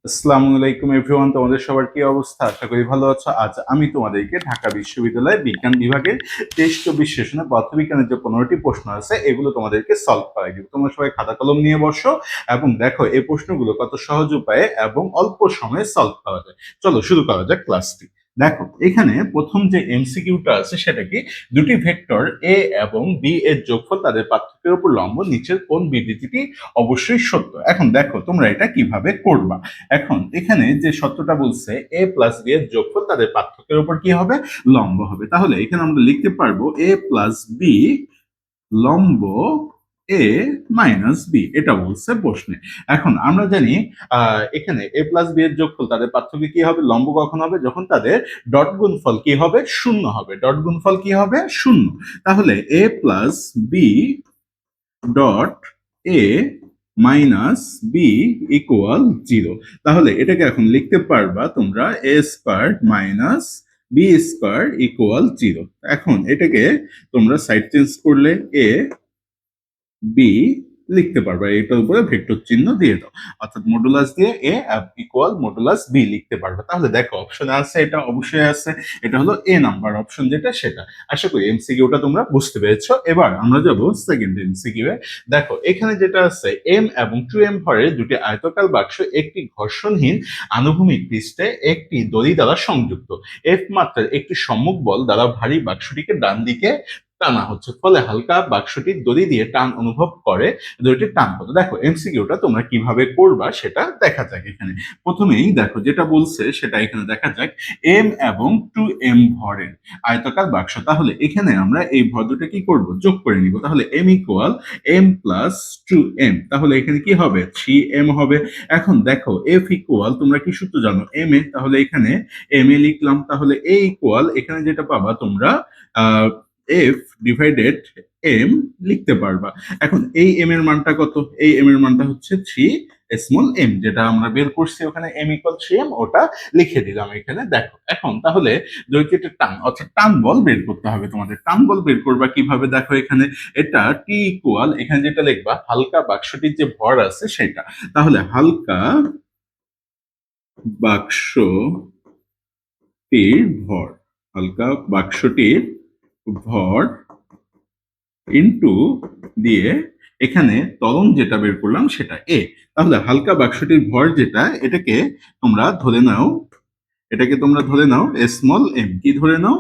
আসসালামু আলাইকুম এভরিওয়ান, তোমাদের সবার কি অবস্থা? আশা করি ভালো আছো। আজ আমি তোমাদেরকে ঢাকা বিশ্ববিদ্যালয়ের বিজ্ঞান বিভাগের টেস্ট ও বিশ্লেষণে পদার্থবিজ্ঞানের যে 15টি প্রশ্ন আছে এগুলো তোমাদেরকে সলভ করাই দিব। তোমরা সবাই খাতা কলম নিয়ে বসো এবং দেখো এই প্রশ্নগুলো কত সহজ উপায়ে এবং অল্প সময়ে সলভ করা যায়। চলো শুরু করা যাক ক্লাসটি। দেখো এখানে প্রথম যে এমসিকিউটা আছে সেটা কি, দুটি ভেক্টর এ এবং বি এর যোগফল তাদের পার্থক্যের উপর লম্ব, নিচের কোন বিবৃতিটি অবশ্যই সত্য। এখন দেখো তোমরা এটা কিভাবে করবা। এখন এখানে যে সত্যটা বলছে এ প্লাস বি এর যোগফল তাদের পার্থক্যের উপর কি হবে, লম্ব হবে। তাহলে এখানে আমরা লিখতে পারবো এ প্লাস বি লম্ব এ মাইনাস বি, এটা বলছে প্রশ্নে। এখন আমরা জানি এখানে এ প্লাস বি এর যোগফল তাদের পার্থক্য কি হবে, লম্ব কখন হবে, যখন তাদের ডট গুণফল কি হবে, শূন্য হবে। ডট গুণফল কি হবে, শূন্য। তাহলে A plus B dot A minus B equal zero. তাহলে এটাকে এখন লিখতে পারবা তোমরা A square minus B square equal zero. এখন এটাকে তোমরা সাইড চেঞ্জ করলে এ বি লিখতে পারবা, এটার উপরে ভেক্টর চিহ্ন দিয়ে দাও, অর্থাৎ মডুলাস দিয়ে এ ইকুয়াল মডুলাস বি লিখতে পারবে। তাহলে দেখো অপশনে আছে, এটা অবশ্যই আছে, এটা হলো এ নাম্বার অপশন যেটা সেটা। আশা করি এমসিকিউটা তোমরা বুঝতে পেরেছো। এবার আমরা যাব সেকেন্ড এমসিকিউ এ। দেখো এখানে যেটা আছে, এম এবং 2m ভরের দুটি আয়তকার বাক্স একটি ঘর্ষণহীন আনুভূমিক পৃষ্ঠে একটি দড়ি দ্বারা সংযুক্ত। এফ মাত্রার একটি সম্মুখ বল দ্বারা ভারী বাক্সটিকে ডান দিকে টানা হচ্ছে, ফলে হালকা বাক্সটির দড়ি দিয়ে টান অনুভব করে। দড়িটির টান কত। দেখো এমসিকিউটা তোমরা কিভাবে করবা সেটা দেখা যাক। এখানে প্রথমেই দেখো যেটা বলছে সেটা এখানে দেখা যাক, এম এবং 2m ভরের আয়তাকার বাক্স। তাহলে এখানে আমরা এই ভর দুটো কি করব, যোগ করে নিব। তাহলে M equal M plus 2m, তাহলে এখানে কি হবে, 3m হবে। এখন দেখো এফ ইকুয়াল, তোমরা কি সূত্র জানো, এম এ, তাহলে এখানে এম এ লিখলাম। তাহলে এ ইকুয়াল এখানে যেটা পাবা তোমরা আহ এফ ডিভাইডেড এম লিখতে পারবা। এখন এই এম এর মানটা কত, এই এম এর মানটা হচ্ছে 3 স্মল এম, যেটা আমরা বের করছি ওখানে এম ইকুয়াল 3m, ওটা লিখে দিলাম এখানে। দেখো এখন তাহলে দৈর্ঘ্যের টান অর্থাৎ টান বল বের করতে হবে তোমাদের। টান বল বের করবা কিভাবে, দেখো এখানে এটা টি ইকুয়াল, এখানে যেটা লিখবা হালকা বাক্সটির যে ভর আছে সেটা। তাহলে হালকা বাক্সটির ভর, হালকা বাক্সটির ভর ইনটু দিয়ে এখানে ত্বরণ যেটা বের করলাম সেটা এ। তাহলে হালকা বাক্সটির ভর যেটা, এটাকে তোমরা ধরে নাও, এটাকে তোমরা ধরে নাও স্মল এম। কি ধরে নাও,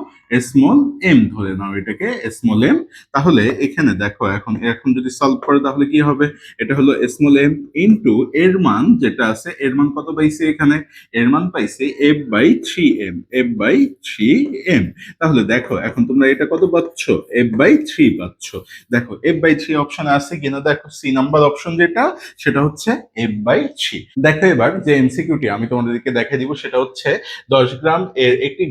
স্মল এম ধরে নাও এটাকে স্মল এম। তাহলে এখানে দেখো এখন এখন যদি সলভ করো তাহলে কি হবে, এটা হলো স্মল এম ইনটু এর মান যেটা আছে, এর মান কত পাইছি এখানে, এর মান পাইছি F by 3m, F by 3m। তাহলে দেখো এখন তোমরা এটা কত পাচ্ছ, এফ বাই 3 পাচ্ছ। দেখো এফ বাই 3 অপশনে আছে কিনা, দেখো সি নাম্বার অপশন যেটা সেটা হচ্ছে এফ বাই 3। দেখো এবার যে এমসিকিউটি আমি তোমাদেরকে দেখাই দিব সেটা হচ্ছে 10 গ্রাম এর একটি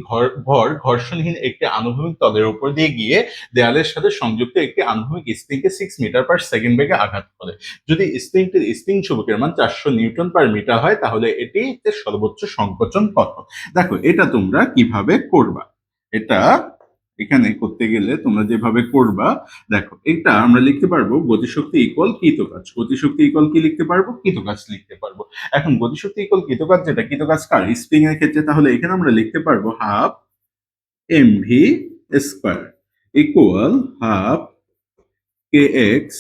ভর ঘর্ষণহীন একটি আনুভূমিক তলের উপর দিয়ে গিয়ে দেয়ালের সাথে সংযুক্ত একটি আনুভূমিক স্প্রিংকে 6 মিটার/সেকেন্ড বেগে আঘাত করে। যদি স্প্রিংটির স্প্রিং চুম্বকের মান 400 নিউটন/মিটার হয় তাহলে এটিতে সর্বোচ্চ সংকোচন কত। দেখো এটা তোমরা কিভাবে করবা, এটা এখানে করতে গেলে তোমরা যেভাবে করবা, দেখো এটা আমরা লিখতে পারবো গতিশক্তি ইকুয়াল কৃতকাজ। গতিশক্তি ইকুয়াল কি লিখতে পারবো, কৃতকাজ লিখতে পারবো। এখন গতিশক্তি ইকুয়াল কৃতকাজ যেটা, কৃতকাজ কার, স্প্রিং এর ক্ষেত্রে। তাহলে এখানে আমরা লিখতে পারবো half M V square equal half K X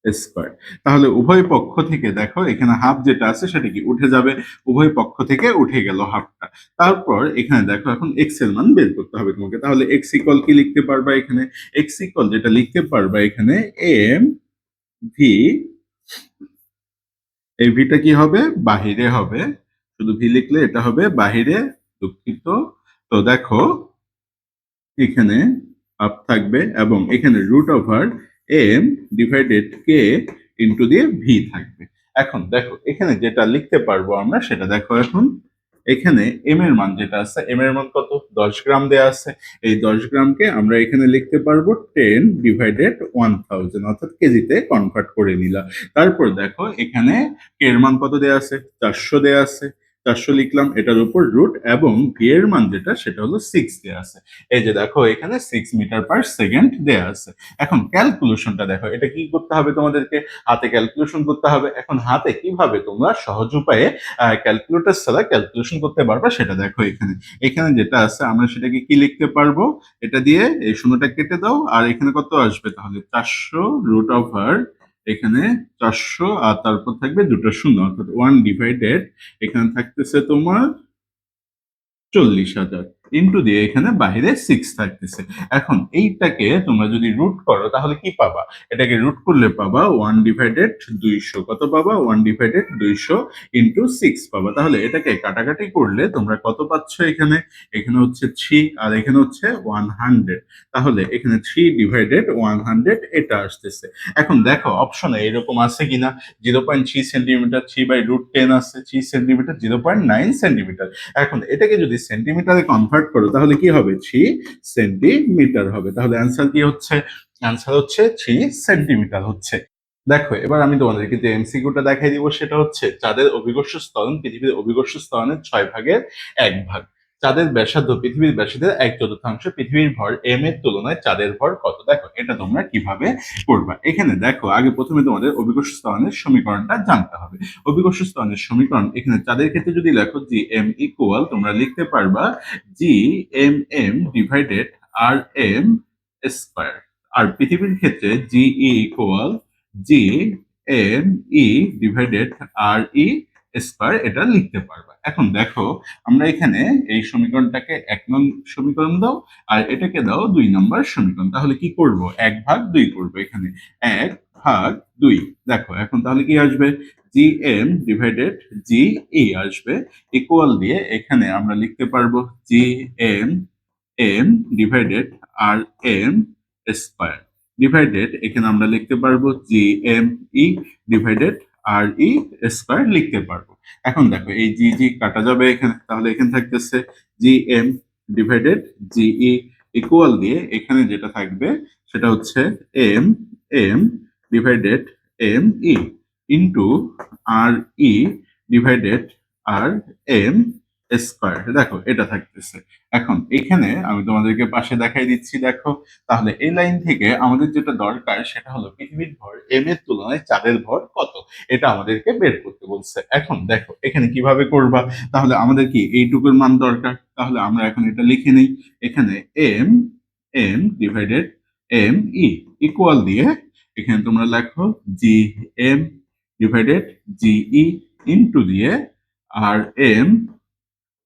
square. তাহলে উভয় পক্ষ থেকে দেখো এখানে হাফ যেটা আছে সেটা কি উঠে যাবে, উভয় পক্ষ থেকে উঠে গেল হাফটা। তারপর এখানে দেখো এখন এক্স এর মান বের করতে হবে তোমাকে। তাহলে এক্স ইকুয়াল কি লিখতে পারবা এখানে, এক্স ইকুয়াল যেটা লিখতে পারবা এখানে এম ভি, এই ভিটা কি হবে, বাহিরে হবে, শুধু ভি লিখলে এটা হবে বাহিরে, দুঃখিত। তো দেখো এখানে হাফ থাকবে এবং এখানে রুট ওভার এম ডিভাইডেড কে ইন্টু দিয়ে ভি থাকবে। এখন দেখো এখানে যেটা লিখতে পারবো আমরা সেটা দেখো। এখন এখানে এম এর মান যেটা আছে, এম এর মান কত, 10 গ্রাম দেয়া আছে। এই 10 গ্রামকে আমরা এখানে লিখতে পারবো 10/1000, অর্থাৎ কেজিতে কনভার্ট করে নিলাম। তারপর দেখো এখানে কে এর মান কত দেয়া আছে, 400 দেয়া আছে। 400 লিখলাম, এটার উপর রুট এবং ভি এর মান যেটা সেটা হলো 6 দেয়া আছে। এই যে দেখো এখানে 6 মিটার পার সেকেন্ড দেয়া আছে। এখন ক্যালকুলেশনটা দেখো, এটা কি করতে হবে তোমাদেরকে? হাতে ক্যালকুলেশন করতে হবে। এখন হাতে কিভাবে তোমরা সহজ উপায়ে ক্যালকুলেটর ছাড়া ক্যালকুলেশন করতে পারবা সেটা দেখো। এখানে এখানে যেটা আছে আমরা সেটাকে কি লিখতে পারবো? এটা দিয়ে এই শূন্যটা কেটে দাও, আর এখানে কত আসবে তাহলে? 400 রুট ওভার এখানে 400, আর তারপর থাকবে দুটো শূন্য, অর্থাৎ 1 ডিভাইডেড এখানে থাকতেছে তোমার 40,000 ইন্টু দিয়ে এখানে বাহিরে 6 থাকতেছে। এখন এইটাকে তোমরা যদি রুট করো তাহলে কি পাবা? এটাকে রুট করলে পাবা 1/200। কত পাবা? 1/200 ইন্টু 6 পাবা। তাহলে এটাকে কাটাকাটি করলে তোমরা কত পাচ্ছ? এখানে এখানে হচ্ছে 3 আর এখানে হচ্ছে 100। তাহলে এখানে 3/100 এটা আসতেছে। এখন দেখো অপশনে এরকম আছে কিনা, 0.3 সেন্টিমিটার, 3/√10 আছে, 3 সেন্টিমিটার, 0.9 সেন্টিমিটার। এখন এটাকে যদি সেন্টিমিটারে কনভার্ট করো তাহলে কি হবে? 3 সেন্টিমিটার হবে। তাহলে অ্যান্সার কি হচ্ছে? অ্যান্সার হচ্ছে 3 সেন্টিমিটার হচ্ছে। দেখো এবার আমি তোমাদেরকে যে এমসিকিউটা দেখাই দিব সেটা হচ্ছে, চাঁদের অভিকর্ষ ত্বরণ পৃথিবীর অভিকর্ষ ত্বরণের 6 ভাগের 1 ভাগ। চাঁদের ব্যাসার্ধ পৃথিবীর ব্যাসার্ধের 1/4। পৃথিবীর ভর এম এর তুলনায় চাঁদের ভর কত? দেখো এটা তোমরা কিভাবে করবা। এখানে দেখো আগে প্রথমে তোমাদের অভিকর্ষ ত্বরণের সমীকরণটা জানতে হবে। অভিকর্ষ ত্বরণের সমীকরণ এখানে চাঁদের ক্ষেত্রে যদি লেখো জি এম ইকুয়াল, তোমরা লিখতে পারবা G M M divided R M square. আর পৃথিবীর ক্ষেত্রে G E equal G M E divided R E square, এটা লিখতে পারবা। এখন দেখো আমরা এখানে এই সমীকরণটাকে 1 নং সমীকরণ দাও, আর এটাকে দাও 2 নম্বর সমীকরণ। তাহলে কি করব? 1/2 করবো এখানে, 1/2। দেখো এখন তাহলে কি আসবে? জি এম ডিভাইডেড জি ই আসবে, ইকুয়াল দিয়ে এখানে আমরা লিখতে পারবো G M M divided R M square divided এখানে আমরা লিখতে পারবো G M E divided R E square লিখতে পারবো। এখন দেখো এই জি জি কাটা যাবে এখানে, তাহলে এখানে থাকতেছে G M divided G E equal দিয়ে এখানে যেটা থাকবে সেটা হচ্ছে M M divided M E into R E divided R M square. দেখো এটা থাকতেছে। এখন এখানে আমি তোমাদেরকে পাশে দেখাই দিচ্ছি, দেখো তাহলে এই লাইন থেকে আমাদের যেটা দরকার সেটা হলো পৃথিবীর ভর এম এর তুলনায় চাঁদের ভর কত, এটা আমাদেরকে বের করতে বলছে। এখন দেখো এখানে কিভাবে করবা, তাহলে আমাদের কি এইটুকুর মান দরকার, তাহলে আমরা এখন এটা লিখে নেই। এখানে M M divided M E equal দিয়ে এখানে তোমরা লেখো G M divided G E into দিয়ে R M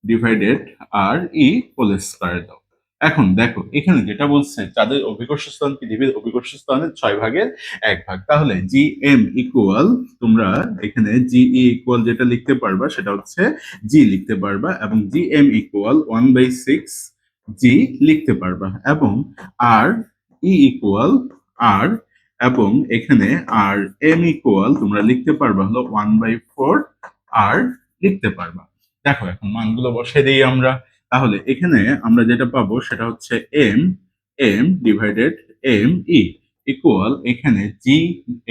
divided R E whole square দাও। এখন দেখো এখানে যেটা বলছে চাঁদের অভিকর্ষ স্থান পৃথিবীর অভিকর্ষ স্থানের 6 ভাগের 1 ভাগ। তাহলে জি এম ইকুয়াল, তোমরা এখানে জি ই ইকুয়াল যেটা লিখতে পারবা সেটা হচ্ছে জি লিখতে পারবা, এবং জি এম ইকুয়াল 1/6 জি লিখতে পারবা, এবং আর ই ইকুয়াল আর, এবং এখানে আর এম ইকুয়াল তোমরা লিখতে পারবা হলো 1/4 আর লিখতে পারবা। দেখো এখন মানগুলো বসাই দিই আমরা। তাহলে এখানে আমরা যেটা পাবো সেটা হচ্ছে M M divided M E equal এখানে জি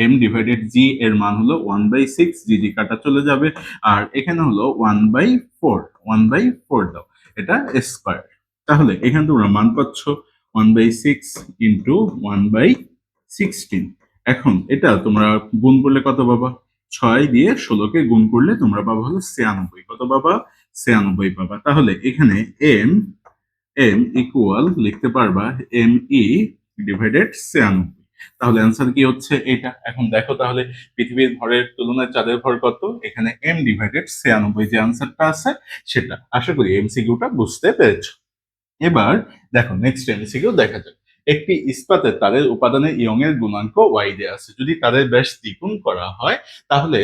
এম ডিভাইডেড জি এর মান হলো 1/6, জি জি কাটা চলে যাবে, আর এখানে হলো 1/4 দাও, এটা স্কোয়ার। তাহলে এখানে তোমরা মান পাচ্ছ 1/6 ইন্টু 1/16। এখন এটা তোমরা গুণ করলে কত পাবা? 6 দিয়ে 16-কে গুণ করলে তোমরা পাবা হলো 96। কত পাবা? 96 পাবা। তাহলে এখানে এম এম ইকুয়াল লিখতে পারবা এম ই ডিভাইডেড 96। তাহলে অ্যান্সার কি হচ্ছে? এটা। এখন দেখো তাহলে পৃথিবীর ভরের তুলনায় চাঁদের ভর কত, এখানে এম ডিভাইডেড 96 যে অ্যান্সারটা আছে সেটা। আশা করি এমসিকিউটা বুঝতে পেরেছো। এবার দেখো নেক্সট এমসিকিউ দেখা যাক। একটি ইস্পাতের তারের উপাদানের ইয়ং এর গুণাঙ্ক ওয়াই দেয়া আছে। যদি তারের ব্যাস দ্বিগুণ করা হয় তাহলে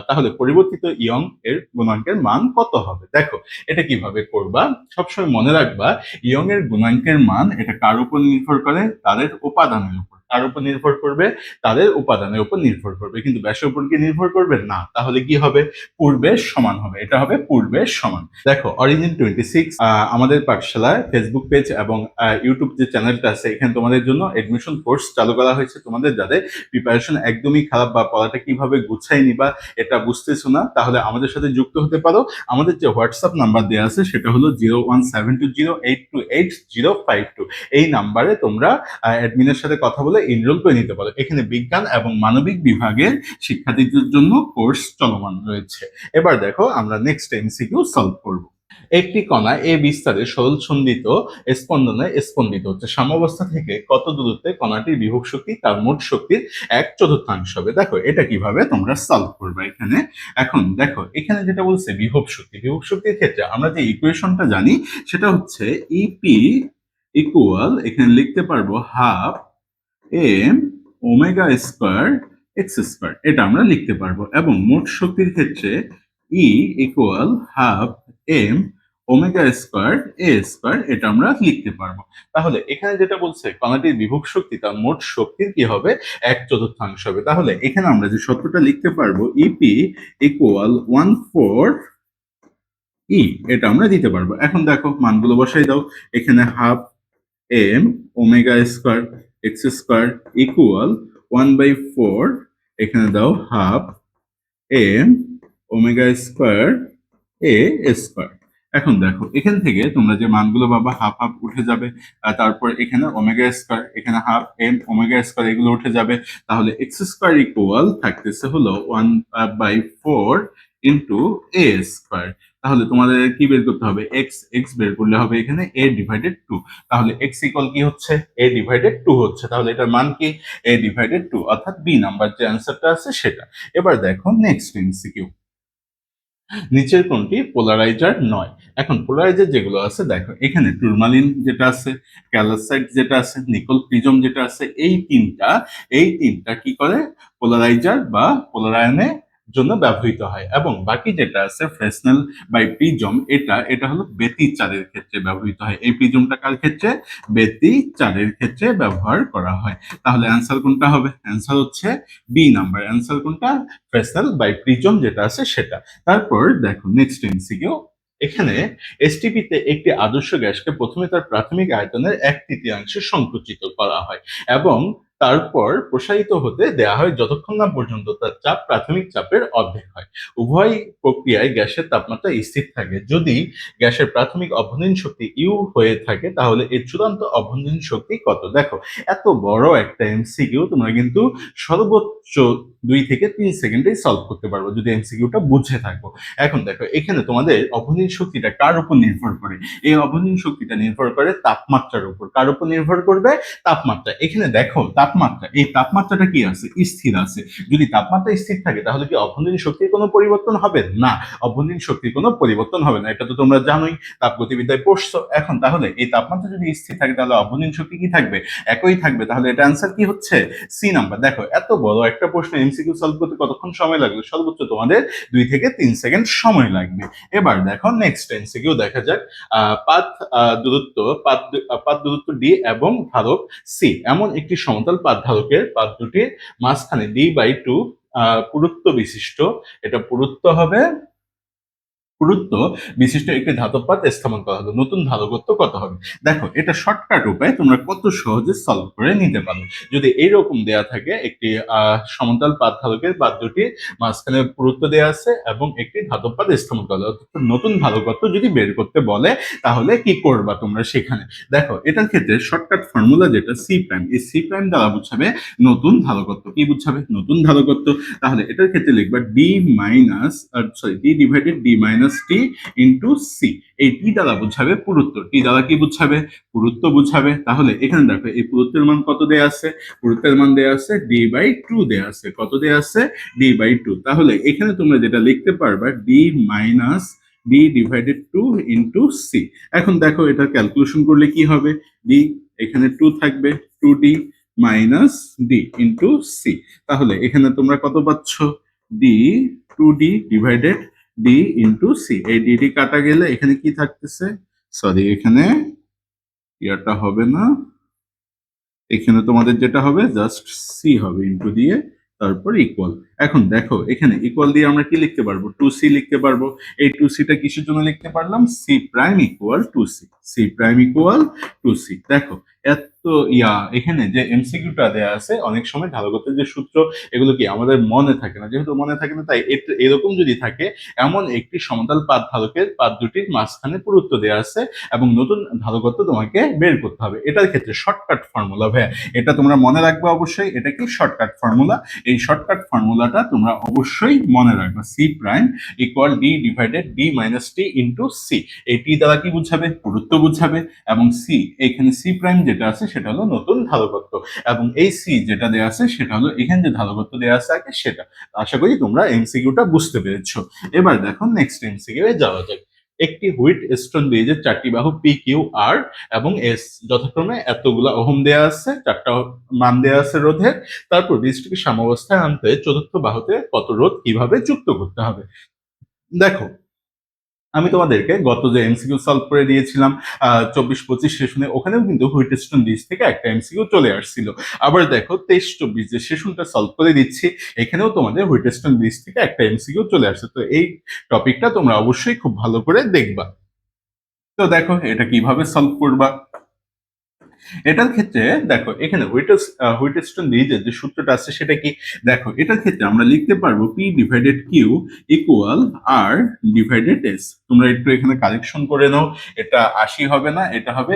তাহলে পরিবর্তিত ইয়ং এর গুণাঙ্কের মান কত হবে? দেখো এটা কিভাবে করবা, সবসময় মনে রাখবা ইয়ং এর গুণাঙ্কের মান এটা কার উপর নির্ভর করে? তারের উপাদানের উপর। কার উপর নির্ভর করবে? তাদের উপাদানের উপর নির্ভর করবে, কিন্তু ব্যাসের উপর কি নির্ভর করবে না। তাহলে কি হবে? পূর্বের সমান হবে, এটা হবে পূর্বের সমান। দেখো অরিজিন 26 আমাদের পাঠশালায় ফেসবুক পেজ এবং ইউটিউব যে চ্যানেলটা আছে, এখানে তোমাদের জন্য এডমিশন কোর্স চালু করা হয়েছে। তোমাদের যাদের প্রিপারেশন একদমই খারাপ বা পড়াটা কিভাবে গুছাই নিবা এটা বুঝতেছো না, তাহলে আমাদের সাথে যুক্ত হতে পারো। আমাদের যে হোয়াটসঅ্যাপ নাম্বার দেওয়া আছে সেটা হলো 01720828052। এই নাম্বারে তোমরা অ্যাডমিনের সাথে কথা বলে এনরোল করে নিতে পারো। এখানে বিজ্ঞান এবং মানবিক বিভাগের শিক্ষার্থীদের জন্য কোর্স চলমান রয়েছে। এবার দেখো আমরা নেক্সট এমসিকিউ সলভ করব। একটি কণা এ বিস্তারে সরল সন্দিত স্পন্দনে স্পন্দিত হচ্ছে, সাম্যাবস্থা থেকে কত দূরত্বে কণাটির বিভব শক্তি তার মোট শক্তির 1/4 হবে। দেখো এটা কিভাবে তোমরা সলভ করবে এখানে। এখন দেখো এখানে যেটা বলছে বিভব শক্তি, বিভব শক্তির ক্ষেত্রে আমরা যে ইকুয়েশনটা জানি সেটা হচ্ছে ইপি ইকুয়াল, এখানে লিখতে পারবো half M omega square x square, এটা আমরা লিখতে পারবো। এবং মোট শক্তির ক্ষেত্রে E equal half M omega square A square, এটা আমরা লিখতে পারবো। তাহলে এখানে যেটা বলছে কণাটির বিভব শক্তি তার মোট শক্তির কি হবে? 1/4 হবে। তাহলে এখানে আমরা যে সূত্রটা লিখতে পারবো ইপি ইকুয়াল 1/4 ই, এটা আমরা দিতে পারবো। এখন দেখো মানগুলো বসাই দাও। এখানে half M omega square x square equal 1/4, এখানে দাও half M omega square A square. এখন দেখো এখান থেকে তোমরা যে মানগুলো পাবা হাফ হাফ উঠে যাবে, তারপর এখানে ওমেগা স্কোয়ার, এখানে হাফ এম ওমেগা স্কোয়ার, এগুলো উঠে যাবে। তাহলে এক্স স্কোয়ার ইকুয়াল থাকতেছে হলো 1/4 ইন্টু এ স্কোয়ার। তাহলে তোমাদের কি বের করতে হবে? এক্স, এক্স বের করলে হবে এখানে এ ডিভাইডেড 2। তাহলে এক্স ইকুয়াল কি হচ্ছে? এ ডিভাইডেড 2 হচ্ছে। তাহলে এটার মান কি? এ ডিভাইডেড 2, অর্থাৎ বি নাম্বার যে অ্যান্সারটা আছে সেটা। এবার দেখো নেক্সট এমসিকিউ। নিচের কোনটি পোলারাইজার নয়? এখন পোলারাইজার যেগুলো আছে দেখো এখানে টুরমালিন যেটা আছে, ক্যালসাইট যেটা আছে, নিকল প্রিজম যেটা আছে, এই তিনটা কি করে? পোলারাইজার বা পোলারায়নে জন্য ব্যবহৃত হয়। এবং বাকি যেটা আছে ফ্রেসনেল বাই প্রিজম, এটা হলো ব্যতিচারের ক্ষেত্রে ব্যবহৃত হয়। এই প্রিজমটা কার ক্ষেত্রে? ব্যতিচারের ক্ষেত্রে ব্যবহার করা হয়। তাহলে অ্যান্সার কোনটা হবে? অ্যান্সার হচ্ছে বি নাম্বার। অ্যান্সার কোনটা? ফ্রেসনেল বাই প্রিজম যেটা আছে সেটা। তারপর দেখো নেক্সট এমসিকিউ। এখানে এসটিপিতে একটি আদর্শ গ্যাসকে প্রথমে তার প্রাথমিক আয়তনের 1/3 সংকুচিত করা হয় এবং তারপর প্রসারিত হতে দেয়া হয় যতক্ষণ না পর্যন্ত তার চাপ প্রাথমিক চাপের অর্ধেক হয়। উভয় প্রক্রিয়ায় গ্যাসের তাপমাত্রা স্থির থাকে। যদি গ্যাসের প্রাথমিক অভ্যন্তরীণ শক্তি ইউ হয়ে থাকে তাহলে এর চূড়ান্ত অভ্যন্তরীণ শক্তি কত? দেখো এত বড় একটা এমসিকিউ তোমরা কিন্তু সর্বোচ্চ 2 থেকে 3 সেকেন্ডেই সলভ করতে পারবো যদি এমসিকিউটা বুঝে থাকবো। এখন দেখো এখানে তোমাদের অভ্যন্তরীণ শক্তিটা কার উপর নির্ভর করে? এই অভ্যন্তরীণ শক্তিটা নির্ভর করে তাপমাত্রার উপর। কার উপর নির্ভর করবে? তাপমাত্রা। এখানে দেখো তাপমাত্রা, এই তাপমাত্রাটা কি আছে? স্থির আছে। যদি তাপমাত্রা স্থির থাকে তাহলে কি অভ্যন্তরীণ শক্তির কোনো পরিবর্তন হবে না? অভ্যন্তরীণ শক্তির কোনো পরিবর্তন হবে না, এটা তো তোমরা জানোই, তাপগতিবিদ্যায় পড়ছো। এখন তাহলে এই তাপমাত্রা যদি স্থির থাকে তাহলে অভ্যন্তরীণ শক্তি কি থাকবে? একই থাকবে। তাহলে এটা অ্যান্সার কি হচ্ছে? C number. দেখো এত বড় একটা প্রশ্ন এমসিকিউ সলভ করতে কতক্ষণ সময় লাগবে? সর্বোচ্চ তোমাদের 2 থেকে 3 সেকেন্ড সময় লাগবে। এবার দেখো নেক্সট এমসিকিউ দেখা যাক। পাত দূরত্ব পাত দূরত্ব ডি এবং ধারক সি, এমন একটি সমতল পাত ধারকের পাত দুটির মাঝখানে d/2 পুরুত্ব বিশিষ্ট, এটা পুরুত্ব হবে, পুরুত্ব বিশিষ্ট একটি ধাতব পাত স্থাপন করা হলো, নতুন ধারকত্ব কত হবে? দেখো এটা শর্টকাট উপায়, তোমরা কত সহজে সলভ করে নিতে পারো। যদি এইরকম দেয়া থাকে একটি সমতল পাত ধারকের পাত দুটি মাঝখানে পুরুত্ব দেয়া আছে এবং একটি ধাতব পাত স্থাপন করা হলো, অর্থাৎ নতুন ধারকত্ব যদি বের করতে বলে তাহলে কি করবা তোমরা সেখানে? দেখো এটার ক্ষেত্রে শর্টকাট ফর্মুলা যেটা সি প্রাইম, এই সি প্রাইম দ্বারা বুঝাবে নতুন ধারকত্ব। কি বুঝাবে? নতুন ধারকত্ব। তাহলে এটার ক্ষেত্রে লিখবা D divided D minus T into C. এই টি দ্বারা বুঝাবে পুরুত্ব, টি দ্বারা কি বুঝাবে? পুরুত্ব বুঝাবে। তাহলে এখানে দেখো এই পুরুত্বের মান কত দেয়া আছে? পুরুত্বের মান দেয়া আছে d/2 দেয়া আছে। কত দেয়া আছে? d/2। তাহলে এখানে তোমরা যেটা লিখতে পারবা D minus D divided 2 into C. এখন দেখো এটা ক্যালকুলেশন করলে কি হবে? ডি, এখানে 2 থাকবে, 2d minus D into C. তাহলে এখানে তোমরা কত পাচ্ছ? D 2d divided D into C. এই ডি কাটা গেলে এখানে কি থাকতেছে? সরি, এখানে ইয়াটা হবে না, এখানে তোমাদের যেটা হবে জাস্ট সি হবে ইনটু দিয়ে তারপর ইকুয়াল। এখন দেখো এখানে ইকুয়াল দিয়ে আমরা কি লিখতে পারবো, টু সি লিখতে পারবো। এই টু সিটা কিসের জন্য লিখতে পারলাম, C prime equal to C, C prime equal to C. দেখো এত এখানে যে এমসিকিউটা দেয়া আছে, অনেক সময় ঢালগতের যে সূত্র এগুলো কি আমাদের মনে থাকে না, যেহেতু মনে থাকে না তাই এরকম যদি থাকে, এমন একটি সমতল পাত ধারকের পাত দুটির মাঝখানে পুরুত্ব দেয়া আছে এবং নতুন ধারকত্ব তোমাকে বের করতে হবে। এটার ক্ষেত্রে শর্টকাট ফর্মুলা ভাইয়া, এটা তোমরা মনে রাখবে অবশ্যই, এটা কি শর্টকাট ফর্মুলা। এই শর্টকাট ফর্মুলাটা তোমরা অবশ্যই মনে রাখবে, C prime equal D divided D minus T into C. এই টি দ্বারা কি বুঝাবে, পুরুত্ব বুঝাবে, এবং সি এখানে সি প্রাইম যেটা আছে সেটা হলো নতুন ধারকত্ব, এবং এই সি যেটা দেওয়া আছে সেটা হলো এখানে যে ধারকত্ব দেওয়া আছে আগে সেটা। আশা করি তোমরা এমসিকিউটা বুঝতে পেরেছো। এবার দেখো নেক্সট এমসিকিউ এ যাওয়া যাক। একটি হুইট স্টোন ব্রিজের চারটি বাহু পি কিউ আর এবং এস যথাক্রমে এতগুলা ওহম দেয়া আছে, চারটা মান দেয়া আছে রোধের। তারপর ব্রিজটিকে সাম্যাবস্থায় আনতে চতুর্থ বাহুতে কত রোধ কিভাবে যুক্ত করতে হবে। দেখো আমি তোমাদেরকে গত যে এমসিকিউ সলভ করে দিয়েছিলাম 24-25 সেশনে, ওখানেও কিন্তু হুইটস্টোন ব্রিজ থেকে একটা এমসিকিউ চলে আসছিল। আবার দেখো 23-24 যে সেশনটা সলভ করে দিচ্ছি, এখানেও তোমাদের হুইটস্টোন ব্রিজ থেকে একটা এমসিকিউ চলে আসছে। তো এই টপিকটা তোমরা অবশ্যই খুব ভালো করে দেখবা। তো দেখো এটা কিভাবে সলভ করবা। এটার ক্ষেত্রে দেখো এখানে হুইটস্টোন ব্রিজের যে সূত্রটা আছে সেটা কি, দেখো এটার ক্ষেত্রে আমরা লিখতে পারবো পি ডিভাইডেড কিউ ইকুয়াল আর ডিভাইডেড এস। তোমরা একটু এখানে কারেকশন করে নাও, এটা 80 হবে না, এটা হবে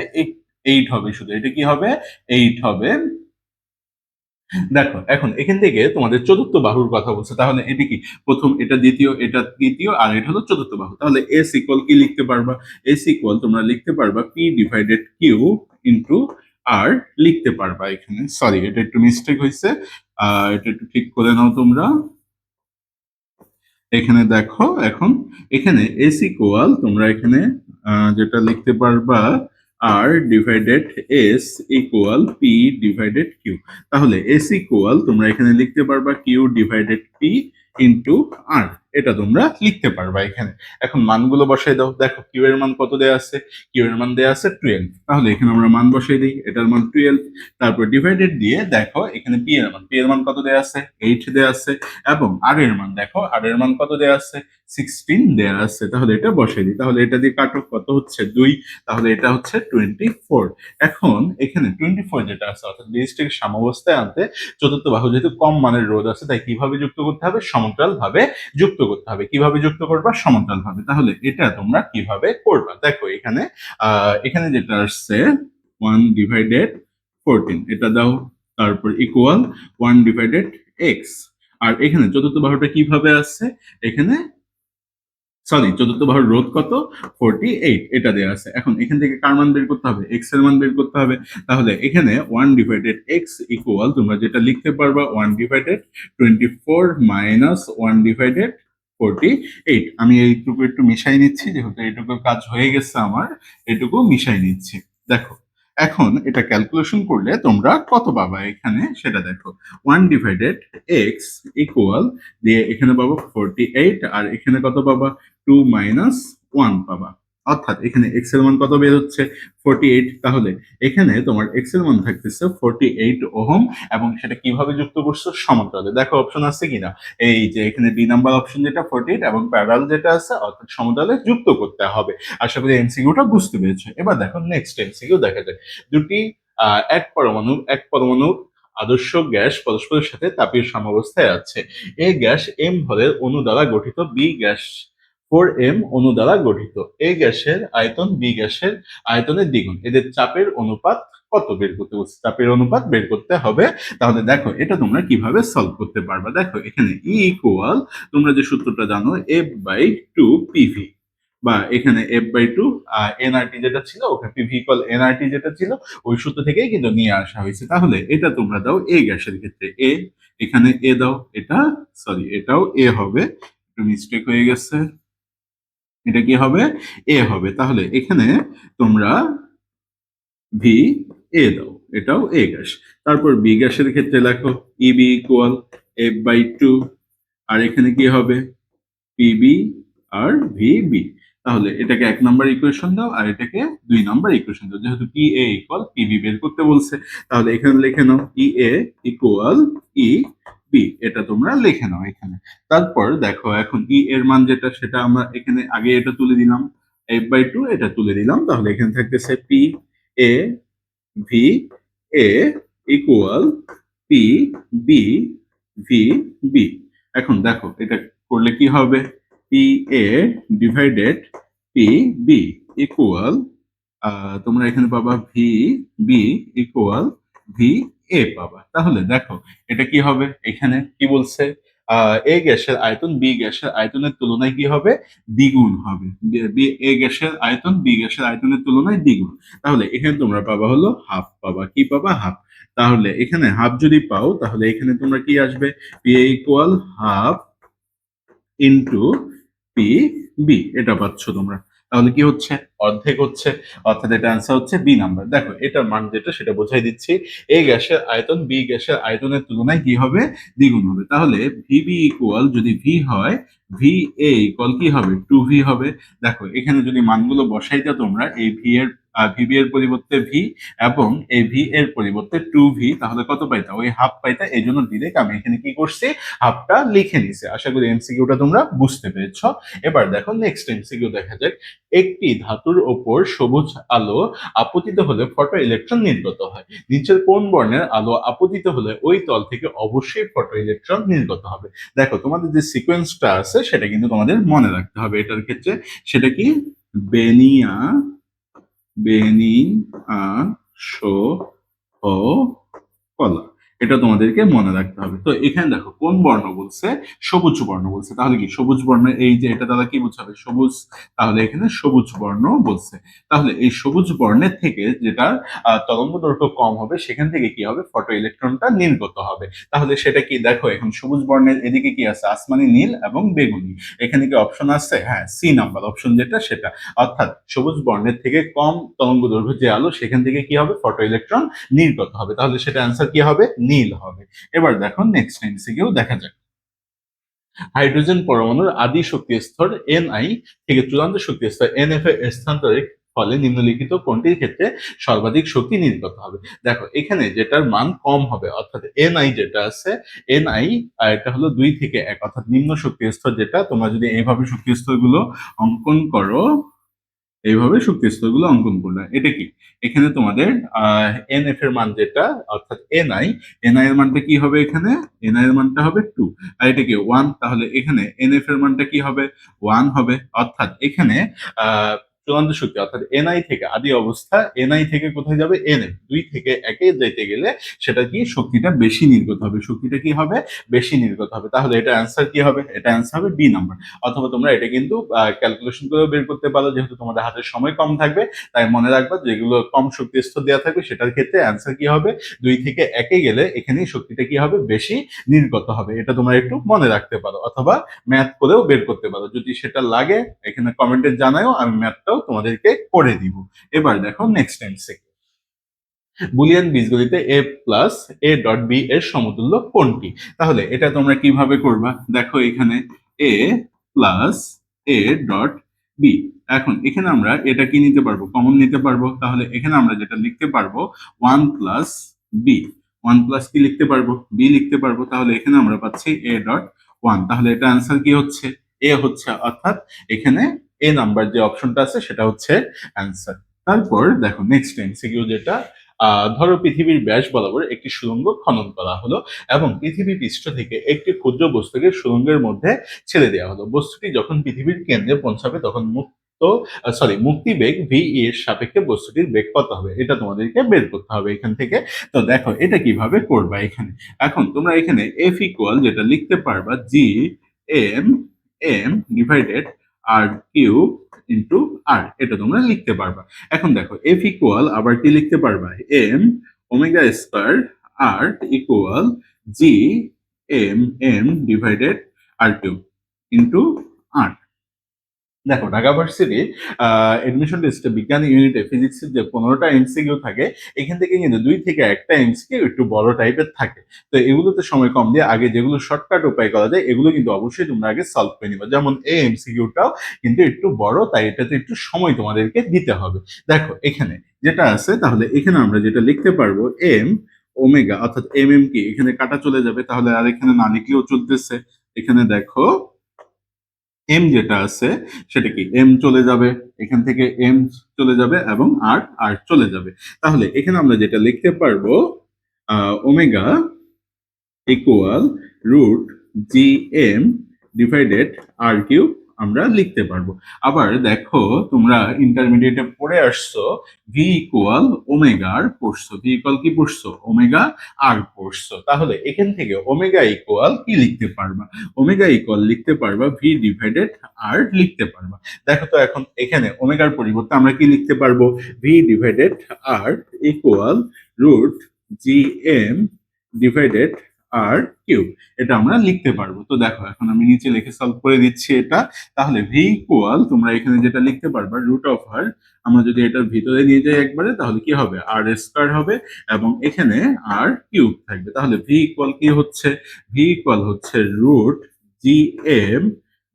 8 হবে, শুধু এটা কি হবে, 8 হবে। দেখো এখন এখান থেকে তোমাদের চতুর্থ বাহুর কথা বলছে, তাহলে এটা কি, প্রথম এটা দ্বিতীয়, এটা তৃতীয়, আর এটা হলো চতুর্থ বাহু। তাহলে এস ইকুয়াল কি লিখতে পারবা, এস ইকুয়াল তোমরা লিখতে পারবা পি ডিভাইডেড কিউ ইন্টু আর লিখতে পারবা। এখানে সরি এটা একটু মিস্টেক হয়েছে, এটা একটু ঠিক করে নাও তোমরা। এখানে দেখো এখন এখানে এস ইকুয়াল তোমরা এখানে যেটা লিখতে পারবা R divided S equal P divided Q. তাহলে এস ইকুয়াল তোমরা এখানে লিখতে পারবা Q divided P into R, এটা তোমরা লিখতে পারবা এখানে। এখন মানগুলো বসাই দাও। দেখো কিউ এর মান কত দেয়া আছে, কিউ এর মান দেয়া আছে 12, তাহলে এখানে আমরা মান বসাই দিই, এটার মান 12। তারপর ডিভাইডেড দিয়ে দেখো এখানে পি এর মান কত দেয়া আছে, 8 দেয়া আছে, এবং আর এর মান দেখো, আর এর মান কত দেয়া আছে, 16 দেয়া আছে। তাহলে এটা বসাই দিই, তাহলে এটা দিয়ে কাটো, কত হচ্ছে 2, তাহলে এটা হচ্ছে 24। এখন এখানে 24 যেটা আছে অর্থাৎ ব্রিজটিকে সাম্যাবস্থায় আনতে চতুর্থ বাহু যেহেতু কম মানের রোধ আছে, তাই কিভাবে যুক্ত করতে হবে, সমান্তরাল ভাবে যুক্ত করতে হবে। কিভাবে যুক্ত করবা, সমান্তরাল ভাবে। তাহলে এটা তোমরা কিভাবে করবা, দেখো এখানে এখানে যেটা আসছে 1 ডিভাইডেড 14 এটা দাও, তারপর ইকুয়াল 1 ডিভাইডেড এক্স। আর এখানে চতুর্থ বাহুটা কিভাবে আসছে, এখানে সরি চতুর্থ বাহুর রোধ কত, 48, এটা দেওয়া আছে। এখন এখান থেকে কার মান বের করতে হবে, এক্স এর মান বের করতে হবে। তাহলে এখানে 1 ডিভাইডেড এক্স ইকুয়াল তোমরা যেটা লিখতে পারবা 1 ডিভাইডেড 24 মাইনাস 1 ডিভাইডেড 48। আমি এইটুকু একটু মিশাই নিচ্ছি, যেহেতু এইটুকু কাজ হয়ে গেছে আমার, এটুকু মিশাই নিচ্ছি। দেখো এখন এটা ক্যালকুলেশন করলে তোমরা কত পাবা এখানে সেটা দেখো, 1 ডিভাইডেড এক্স ইকুয়াল দিয়ে এখানে পাবো 48, আর এখানে কত পাবা, 2 মাইনাস 1 পাবা। অর্থাৎ এখানে এক্স এর মান কত বের হচ্ছে, 48। তাহলে এখানে তোমার এক্স এর মান থাকতেছে 48 ওহম, এবং সেটা কিভাবে যুক্ত করছো, সমান্তরালে। দেখো অপশন আছে কিনা, এই যে এখানে ডি নাম্বার অপশন যেটা 48 এবং প্যারালাল যেটা আছে অর্থাৎ সমতলে যুক্ত করতে হবে। আশা করি এমসিকিউটা বুঝতে পেরেছো। এবার দেখো নেক্সট এমসিকিউ দেখা যায়। দুটি এক পরমাণু আদর্শ গ্যাস পরস্পরের সাথে তাপীয় সাম্যাবস্থায় আছে। এ গ্যাস এম ভরের অণু দ্বারা গঠিত, বি গ্যাস 4m অণু দ্বারা গঠিত। এ গ্যাসের আয়তন বি গ্যাসের আয়তনের দ্বিগুণ, এদের চাপের অনুপাত কত বের করতে বলছে, চাপের অনুপাত বের করতে হবে। তাহলে দেখো এটা তোমরা কিভাবে সলভ করতে পারবা। দেখো এখানে ই ইকুয়াল তোমরা যে সূত্রটা জানো এফ বাই টু পিভি, বা এখানে এফ বাই টু এনআরটি যেটা ছিল, ওখানে পিভি ইকুয়াল এনআরটি যেটা ছিল, ওই সূত্র থেকেই কিন্তু নিয়ে আসা হয়েছে। তাহলে এটা তোমরা দাও এ গ্যাসের ক্ষেত্রে এ, এখানে এ দাও, এটা সরি এটাও এ হবে, একটু মিস্টেক হয়ে গেছে, এটা কি হবে, এ হবে। তাহলে এখানে তোমরা ভি এ দাও, এটাও এ গ্যাস। তারপর বি গ্যাসের ক্ষেত্রে লেখো ইবি ইকুয়াল এফ বাই টু, আর এখানে কি হবে পিবি আর ভিবি। তাহলে এটাকে 1 নাম্বার ইকুয়েশন দাও আর এটাকে 2 নাম্বার ইকুয়েশন দাও। যেহেতু পি এ ইকুয়াল পিবি বের করতে বলছে, তাহলে এখানে লিখে নাও P A equal E B, এটা তোমরা লিখে নাও এখানে। তারপর দেখো এখন ই এর মান যেটা সেটা আমরা এখানে আগে এটা তুলে দিলাম, f/2 এটা তুলে দিলাম। তাহলে এখানে থাকতেছে P A V A equal P B V B. এখন দেখো এটা করলে কি হবে, P A divided P B equal তোমরা এখানে পাবা V B equal V A পাবা। তাহলে দেখো এটা কি হবে, এখানে কি বলছে, এ গ্যাসের আয়তন বি গ্যাসের আয়তনের তুলনায় কি হবে, দ্বিগুণ হবে। এ গ্যাসের আয়তন বি গ্যাসের আয়তনের তুলনায় দ্বিগুণ। তাহলে এখানে তোমরা পাবা হলো হাফ পাবা, কি পাবা, হাফ। তাহলে এখানে হাফ যদি পাও তাহলে এখানে তোমরা কি আসবে, P A equal half into P B, এটা পাচ্ছ তোমরা। তাহলে কি হচ্ছে, অর্ধেক হচ্ছে, অর্থাৎ এটা অ্যান্সার হচ্ছে বি নাম্বার। দেখো এটার মান যেটা সেটা বোঝাই দিচ্ছি, এ গ্যাসের আয়তন বি গ্যাসের আয়তনের তুলনায় কি হবে, দ্বিগুণ হবে। তাহলে ভিবি ইকুয়াল যদি ভি হয়, ভি এ ইকুয়াল কি হবে, 2v হবে। দেখো এখানে যদি মানগুলো বসাই দাও তোমরা, এই ভি এর ভিবি এর পরিবর্তে ভি এবং এই ভি এর পরিবর্তে 2v, তাহলে কত পাইতা, ওই হাফ পাইতা। এই জন্য ডিরেক্ট আমি এখানে কি করছি, হাফটা লিখে নিছি। আশা করি এমসিকিউটা তোমরা বুঝতে পেরেছ। এবার দেখো নেক্সট এমসিকিউ দেখা যাক। একটি ধাতুর ওপর সবুজ আলো আপতিত হলে ফটো ইলেকট্রন নির্গত হয়, নিচের কোন বর্ণের আলো আপতিত হলে ওই তল থেকে অবশ্যই ফটো ইলেকট্রন নির্গত হবে। দেখো তোমাদের যে সিকোয়েন্সটা আছে সেটা কিন্তু তোমাদের মনে রাখতে হবে এটার ক্ষেত্রে। সেটা কি, বেনিয়া বেনিয়া শো ও কলা, এটা তোমাদেরকে মনে রাখতে হবে। তো এখানে দেখো কোন বর্ণ বলছে, সবুজ বর্ণ বলছে। তাহলে কি সবুজ বর্ণ, এই যে এটা দ্বারা কি বোঝাবে, সবুজ। তাহলে এখানে সবুজ বর্ণ বলছে। তাহলে এই সবুজ বর্ণের থেকে যেটা তরঙ্গ দৈর্ঘ্য কম হবে সেখান থেকে কি হবে, ফটো ইলেকট্রনটা নির্গত হবে। তাহলে সেটা কি, দেখো এখন সবুজ বর্ণের এদিকে কি আছে, আসমানি নীল এবং বেগুনি। এখানে কি অপশন আছে, হ্যাঁ সি নাম্বার অপশন যেটা সেটা। অর্থাৎ সবুজ বর্ণের থেকে কম তরঙ্গ দৈর্ঘ্য যে আলো সেখান থেকে কি হবে, ফটো ইলেকট্রন নির্গত হবে। তাহলে সেটা অ্যান্সার কি হবে, নীল হবে। এবার দেখো নেক্সট এমসিকিউ দেখা যাক। হাইড্রোজেন পরমাণুর আদি শক্তি স্তর Ni থেকে চূড়ান্ত শক্তি স্তর Nf এর স্থানান্তরের ফলে নিম্নলিখিত কোনটির ক্ষেত্রে সর্বাধিক শক্তি নির্গত হবে। দেখো এখানে যেটার মান কম হবে, অর্থাৎ Ni যেটা আছে, Ni এটা হলো 2 থেকে 1, অর্থাৎ নিম্ন শক্তি স্তর যেটা। তোমরা যদি এইভাবে শক্তি স্তরগুলো অঙ্কন করো, এইভাবে শক্তি স্তরগুলো অঙ্কন করলে এটা কি, এখানে তোমাদের এনএফ এর মান যেটা, অর্থাৎ এনআই এর মানটা কি হবে, এখানে এনআই এর মানটা হবে 2, আর এটা কি 1। তাহলে এখানে এনএফ এর মানটা কি হবে, 1 হবে। অর্থাৎ এখানে আহ চূড়ান্ত শক্তি অর্থাৎ এনআই থেকে আদি অবস্থা, এনআই থেকে কোথায় যাবে, এনএফ 2 থেকে 1 যেতে গেলে সেটা কি, শক্তিটা বেশি নির্গত হবে, শক্তিটা কি হবে, বেশি নির্গত হবে। তাহলে এটা অ্যান্সার কি হবে, এটা অ্যান্সার হবে বি নাম্বার। অথবা তোমরা এটা কিন্তু ক্যালকুলেশন করেও বের করতে পারো, যেহেতু তোমাদের হাতে সময় কম থাকবে। তাই মনে রাখবা যেগুলো কম শক্তি স্তর দেওয়া থাকবে সেটার ক্ষেত্রে অ্যান্সার কি হবে, 2 থেকে 1 গেলে এখানে শক্তিটা কি হবে, বেশি নির্গত হবে। এটা তোমরা একটু মনে রাখতে পারো, অথবা ম্যাথ করেও বের করতে পারো। যদি সেটা লাগে এখানে কমেন্টে জানাও, আমি ম্যাথটাও তোমাদেরকে করে দিব। এবার দেখো নেক্সট টাইম বুলিয়ান বীজগণিতে A plus A dot B এর সমতুল্য কোনটি। তাহলে এটা তোমরা কিভাবে করবা, দেখো এখানে এ প্লাস এ ডট বি। এখন এখানে আমরা এটা কি নিতে পারবো, কমন নিতে পারবো। তাহলে এখানে আমরা যেটা লিখতে পারবো, 1 প্লাস বি, 1 প্লাস কি লিখতে পারবো, বি লিখতে পারবো। তাহলে এখানে আমরা পাচ্ছি এ ডট 1। তাহলে এটা আনসার কি হচ্ছে, এ হচ্ছে। অর্থাৎ এখানে এ নাম্বার যে অপশনটা আছে সেটা হচ্ছে অ্যান্সার। তারপর দেখো নেক্সট এমসিকিউ যেটা, ধরো পৃথিবীর ব্যাস বরাবর একটি সুড়ঙ্গ খনন করা হলো এবং পৃথিবী পৃষ্ঠ থেকে একটি ক্ষুদ্র বস্তুকে সুড়ঙ্গের মধ্যে ছেড়ে দেওয়া হলো। বস্তুটি যখন পৃথিবীর কেন্দ্রে পৌঁছাবে তখন মুক্তি বেগ ভি এর সাপেক্ষে বস্তুটির বেগ কত হবে, এটা তোমাদেরকে বের করতে হবে এখান থেকে। তো দেখো এটা কিভাবে করবা, এখানে এখন তোমরা এখানে এফ ইকুয়াল যেটা লিখতে পারবা, G M M divided R cube into R, এটা তোমরা লিখতে পারবা। এখন দেখো এফ ইকুয়াল আবার কি লিখতে পারবা, M omega square R equal G M M divided R cube into R. দেখো ঢাকা ভার্সিটি এডমিশন টেস্টে বিজ্ঞান ইউনিটে ফিজিক্সের যে 15টা এমসিকিউ থাকে, এখান থেকে কিন্তু 2 থেকে 1টা এমসিকিউ একটু বড় টাইপের থাকে। তো এগুলোতে সময় কম দিয়ে আগে যেগুলো শর্টকাট উপায় করা যায় এগুলো কিন্তু অবশ্যই তোমরা আগে সলভ করে নিবা। যেমন এই এমসিকিউটাও কিন্তু একটু বড়, তাই এটাতে একটু সময় তোমাদেরকে দিতে হবে। দেখো এখানে যেটা আছে, তাহলে এখানে আমরা যেটা লিখতে পারবো এম ওমেগা, অর্থাৎ এম এম কি এখানে কাটা চলে যাবে, তাহলে আর এখানে না লিখলেও চলতেছে। এখানে দেখো এম যেটা আছে সেটা কি এম চলে যাবে, এখান থেকে এম চলে যাবে এবং আর আর চলে যাবে। তাহলে এখানে আমরা যেটা লিখতে পারবো omega equal root G M divided R cube আমরা লিখতে পারবো। আবার দেখো তোমরা ইন্টারমিডিয়েটে পড়ে আসছো ভি ইকুয়াল ওমেগা আর পড়ছো, ভি ইকুয়াল কি পড়ছো ওমেগা আর পড়ছো, তাহলে এখান থেকে ওমেগা ইকুয়াল কি লিখতে পারবা, ওমেগা ইকুয়াল লিখতে পারবা ভি ডিভাইডেড আর লিখতে পারবা। দেখো তো এখন এখানে ওমেগার পরিবর্তে আমরা কি লিখতে পারবো, V divided R equal root G M divided R cube, এটা আমরা লিখতে পারবো। তো দেখো এখন আমি নিচে লিখে সলভ করে দিচ্ছি এটা। তাহলে ভি ইকুয়াল তোমরা এখানে যেটা লিখতে পারবা রুট অফ আর, আমরা যদি এটার ভিতরে নিয়ে যাই একবারে তাহলে কি হবে আর স্কয়ার হবে এবং এখানে আর কিউব থাকবে। তাহলে ভি ইকুয়াল কি হচ্ছে, ভি ইকুয়াল হচ্ছে root G M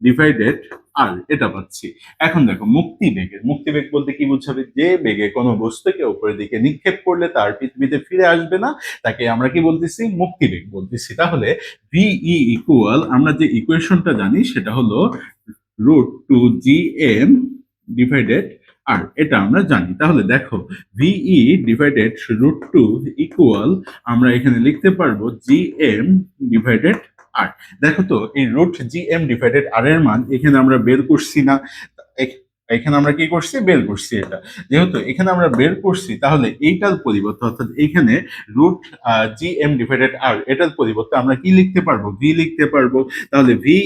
divided R, এটা পাচ্ছি। এখন দেখো মুক্তি বেগ বলতে কি বোঝাবে, যে বেগে কোনো বস্তুকে উপরের দিকে নিক্ষেপ করলে তার পৃথিবীতে ফিরে আসবে না, তাকে আমরা কি বলতেছি মুক্তিবেগ বলতেছি। তাহলে ভিই ইকুয়াল আমরা যে ইকুয়েশনটা জানি সেটা হলো root two G M divided R, এটা আমরা জানি। তাহলে দেখো V E divided root two equal আমরা এখানে লিখতে পারবো জি এম ডিভাইডেড আর। দেখো তো এই রুট জি এম ডিভাইডেড আর এর মান এখানে আমরা বের করছি না, এখানে আমরা কি করছি বের করছি এটা। যেহেতু এখানে আমরা বের করছি তাহলে এইটার পরিবর্তে অর্থাৎ এখানে রুট জি এম ডিভাইডেড আর এটার পরিবর্তে আমরা কি লিখতে পারবো ভি লিখতে পারবো। তাহলে V E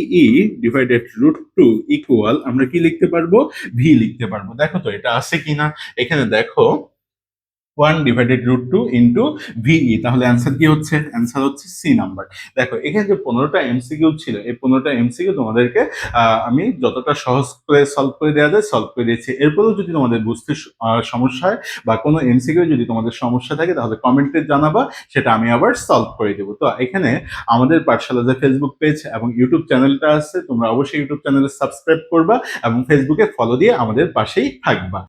divided root two equal আমরা কি লিখতে পারবো ভি লিখতে পারবো। দেখো তো এটা আছে কিনা, এখানে দেখো 1 divided root two into V E, তাহলে অ্যান্সার কি হচ্ছে, অ্যান্সার হচ্ছে সি নাম্বার। দেখো এখানে যে 15টা এমসিকিউ ছিল এই 15টা এমসিকিউ তোমাদেরকে আমি যতটা সহজ করে সলভ করে দেওয়া যায় সলভ করে দিয়েছি। এরপরেও যদি তোমাদের বুঝতে সমস্যা হয় বা কোনো এমসিকিউ যদি তোমাদের সমস্যা থাকে তাহলে কমেন্টে জানাবা, সেটা আমি আবার সলভ করে দেবো। তো এখানে আমাদের পাঠশালা যে ফেসবুক পেজ এবং ইউটিউব চ্যানেলটা আছে, তোমরা অবশ্যই ইউটিউব চ্যানেলে সাবস্ক্রাইব করবা এবং ফেসবুকে ফলো দিয়ে আমাদের পাশেই থাকবা।